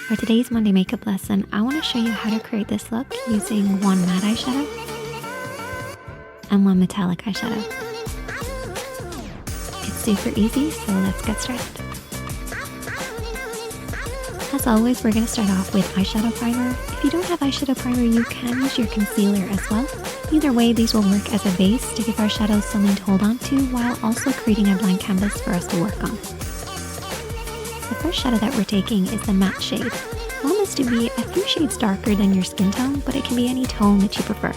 For today's Monday makeup lesson, I want to show you how to create this look using one matte eyeshadow and one metallic eyeshadow. It's super easy, so let's get started. As always, we're going to start off with eyeshadow primer. If you don't have eyeshadow primer, you can use your concealer as well. Either way, these will work as a base to give our shadows something to hold on to while also creating a blank canvas for us to work on. The first shadow that we're taking is the matte shade. I want this to be a few shades darker than your skin tone, but it can be any tone that you prefer.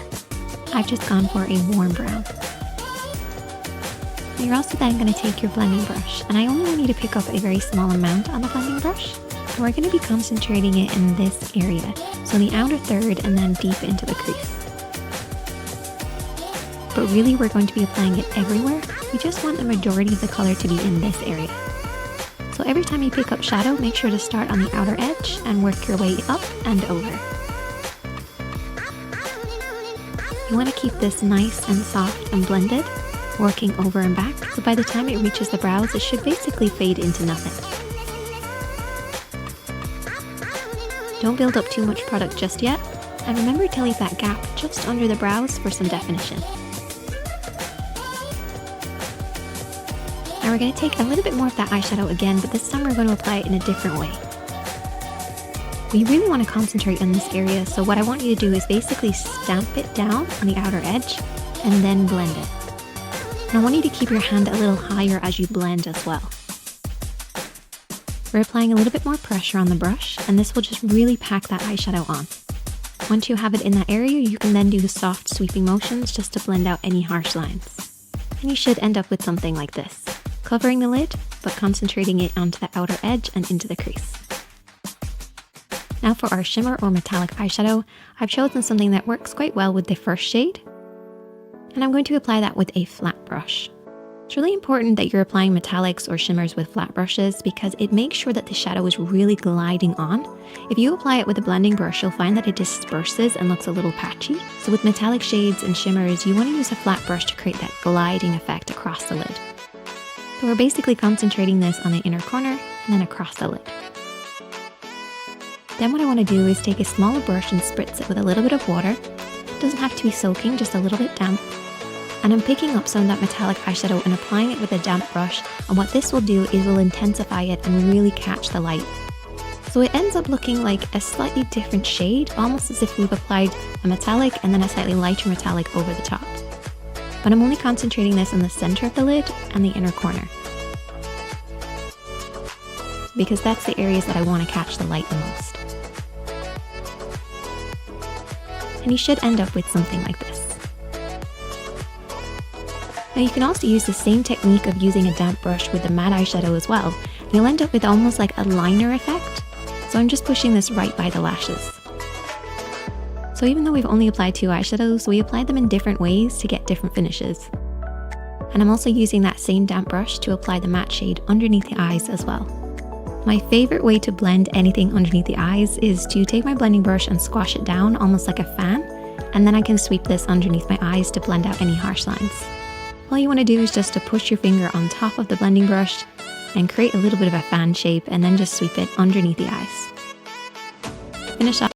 I've just gone for a warm brown. You're also then going to take your blending brush, and I only want you to pick up a very small amount on the blending brush. And we're going to be concentrating it in this area, so the outer third and then deep into the crease. But really we're going to be applying it everywhere. We just want the majority of the color to be in this area. So every time you pick up shadow, make sure to start on the outer edge and work your way up and over. You want to keep this nice and soft and blended, working over and back, so by the time it reaches the brows, it should basically fade into nothing. Don't build up too much product just yet, and remember to leave that gap just under the brows for some definition. Now we're going to take a little bit more of that eyeshadow again, but this time we're going to apply it in a different way. We really want to concentrate on this area, so what I want you to do is basically stamp it down on the outer edge and then blend it. And I want you to keep your hand a little higher as you blend as well. We're applying a little bit more pressure on the brush, and this will just really pack that eyeshadow on. Once you have it in that area, you can then do the soft sweeping motions just to blend out any harsh lines. And you should end up with something like this, covering the lid, but concentrating it onto the outer edge and into the crease. Now for our shimmer or metallic eyeshadow, I've chosen something that works quite well with the first shade, and I'm going to apply that with a flat brush. It's really important that you're applying metallics or shimmers with flat brushes because it makes sure that the shadow is really gliding on. If you apply it with a blending brush, you'll find that it disperses and looks a little patchy. So with metallic shades and shimmers, you want to use a flat brush to create that gliding effect across the lid. So we're basically concentrating this on the inner corner and then across the lid. Then what I want to do is take a smaller brush and spritz it with a little bit of water. It doesn't have to be soaking, just a little bit damp. And I'm picking up some of that metallic eyeshadow and applying it with a damp brush, and what this will do is will intensify it and really catch the light. So it ends up looking like a slightly different shade, almost as if we've applied a metallic and then a slightly lighter metallic over the top. But I'm only concentrating this in the center of the lid and the inner corner, because that's the areas that I want to catch the light the most. And you should end up with something like this. Now you can also use the same technique of using a damp brush with the matte eyeshadow as well. You'll end up with almost like a liner effect. So I'm just pushing this right by the lashes. So even though we've only applied 2 eyeshadows, we applied them in different ways to get different finishes. And I'm also using that same damp brush to apply the matte shade underneath the eyes as well. My favorite way to blend anything underneath the eyes is to take my blending brush and squash it down almost like a fan, and then I can sweep this underneath my eyes to blend out any harsh lines. All you want to do is just to push your finger on top of the blending brush and create a little bit of a fan shape, and then just sweep it underneath the eyes. Finish up